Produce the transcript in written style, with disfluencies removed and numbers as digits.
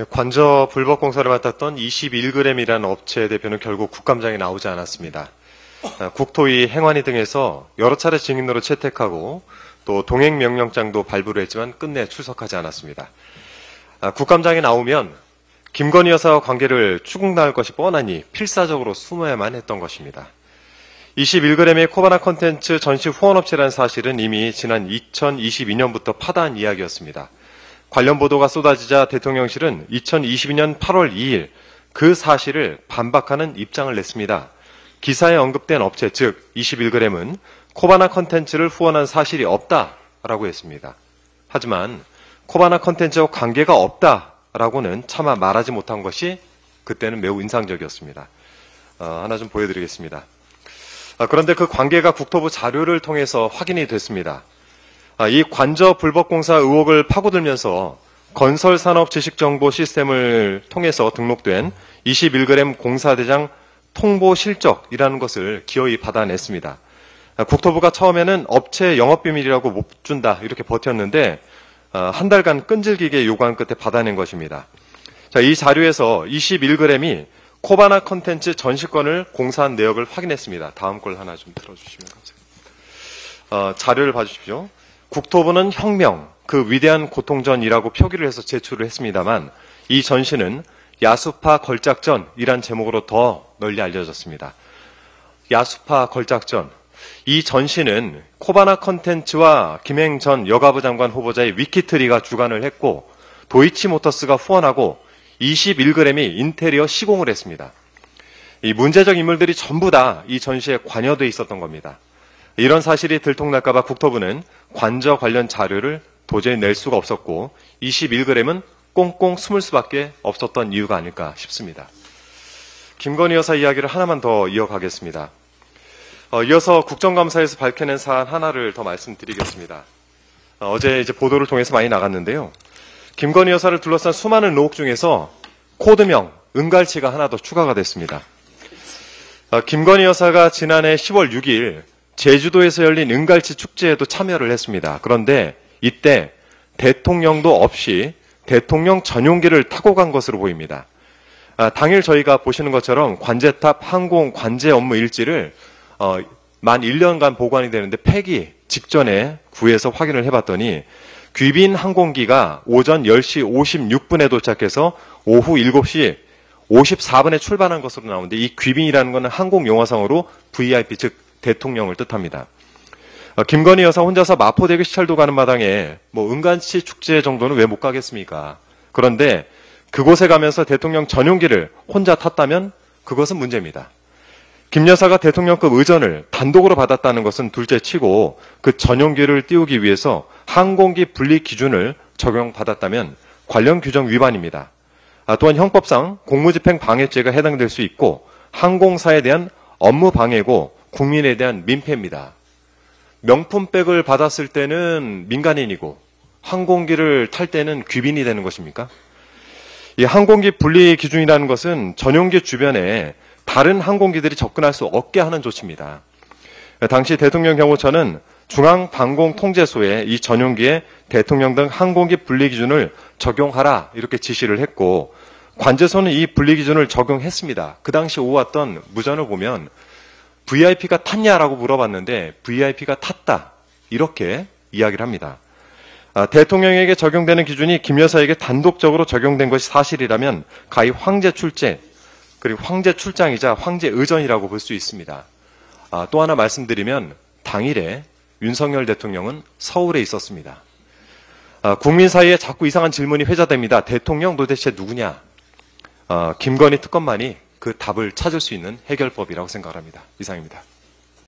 관저 불법 공사를 맡았던 21g이라는 업체 대표는 결국 국감장에 나오지 않았습니다. 국토위, 행안위 등에서 여러 차례 증인으로 채택하고 또 동행명령장도 발부를 했지만 끝내 출석하지 않았습니다. 국감장에 나오면 김건희 여사와 관계를 추궁당할 것이 뻔하니 필사적으로 숨어야만 했던 것입니다. 21g의 코바나 컨텐츠 전시 후원업체라는 사실은 이미 지난 2022년부터 파다한 이야기였습니다. 관련 보도가 쏟아지자 대통령실은 2022년 8월 2일 그 사실을 반박하는 입장을 냈습니다. 기사에 언급된 업체, 즉 21g은 코바나 컨텐츠를 후원한 사실이 없다라고 했습니다. 하지만 코바나 컨텐츠와 관계가 없다라고는 차마 말하지 못한 것이 그때는 매우 인상적이었습니다. 하나 좀 보여드리겠습니다. 그런데 그 관계가 국토부 자료를 통해서 확인이 됐습니다. 이 관저 불법공사 의혹을 파고들면서 건설산업지식정보 시스템을 통해서 등록된 21g 공사대장 통보 실적이라는 것을 기어이 받아냈습니다. 국토부가 처음에는 업체 영업비밀이라고 못 준다 이렇게 버텼는데 한 달간 끈질기게 요구한 끝에 받아낸 것입니다. 자, 이 자료에서 21g이 코바나 컨텐츠 전시권을 공사한 내역을 확인했습니다. 다음 걸 하나 좀 틀어주시면 감사합니다. 자료를 봐주십시오. 국토부는 혁명, 그 위대한 고통전이라고 표기를 해서 제출을 했습니다만 이 전시는 야수파 걸작전이란 제목으로 더 널리 알려졌습니다. 야수파 걸작전. 이 전시는 코바나 컨텐츠와 김행 전 여가부 장관 후보자의 위키트리가 주관을 했고 도이치모터스가 후원하고 21g이 인테리어 시공을 했습니다. 이 문제적 인물들이 전부 다 이 전시에 관여돼 있었던 겁니다. 이런 사실이 들통날까 봐 국토부는 관저 관련 자료를 도저히 낼 수가 없었고 21g은 꽁꽁 숨을 수밖에 없었던 이유가 아닐까 싶습니다. 김건희 여사 이야기를 하나만 더 이어가겠습니다. 이어서 국정감사에서 밝혀낸 사안 하나를 더 말씀드리겠습니다. 어제 이제 보도를 통해서 많이 나갔는데요. 김건희 여사를 둘러싼 수많은 의혹 중에서 코드명 은갈치가 하나 더 추가가 됐습니다. 김건희 여사가 지난해 10월 6일 제주도에서 열린 은갈치 축제에도 참여를 했습니다. 그런데 이때 대통령도 없이 대통령 전용기를 타고 간 것으로 보입니다. 당일 저희가 보시는 것처럼 관제탑 항공 관제 업무 일지를 만 1년간 보관이 되는데 폐기 직전에 구해서 확인을 해봤더니 귀빈 항공기가 오전 10시 56분에 도착해서 오후 7시 54분에 출발한 것으로 나오는데 이 귀빈이라는 것은 항공 용어상으로 VIP, 즉 대통령을 뜻합니다. 김건희 여사 혼자서 마포대교 시찰도 가는 마당에 은간치 축제 정도는 왜 못 가겠습니까? 그런데 그곳에 가면서 대통령 전용기를 혼자 탔다면 그것은 문제입니다. 김 여사가 대통령급 의전을 단독으로 받았다는 것은 둘째치고 그 전용기를 띄우기 위해서 항공기 분리 기준을 적용받았다면 관련 규정 위반입니다. 또한 형법상 공무집행 방해죄가 해당될 수 있고 항공사에 대한 업무 방해고 국민에 대한 민폐입니다. 명품백을 받았을 때는 민간인이고 항공기를 탈 때는 귀빈이 되는 것입니까? 이 항공기 분리 기준이라는 것은 전용기 주변에 다른 항공기들이 접근할 수 없게 하는 조치입니다. 당시 대통령 경호처는 중앙방공통제소에 이 전용기에 대통령 등 항공기 분리 기준을 적용하라 이렇게 지시를 했고 관제소는 이 분리 기준을 적용했습니다. 그 당시 오왔던 무전을 보면 VIP가 탔냐라고 물어봤는데 VIP가 탔다 이렇게 이야기를 합니다. 대통령에게 적용되는 기준이 김 여사에게 단독적으로 적용된 것이 사실이라면 가히 황제 출제 그리고 황제 출장이자 황제 의전이라고 볼 수 있습니다. 또 하나 말씀드리면 당일에 윤석열 대통령은 서울에 있었습니다. 국민 사이에 자꾸 이상한 질문이 회자됩니다. 대통령 도대체 누구냐? 김건희 특검만이 그 답을 찾을 수 있는 해결법이라고 생각합니다. 이상입니다.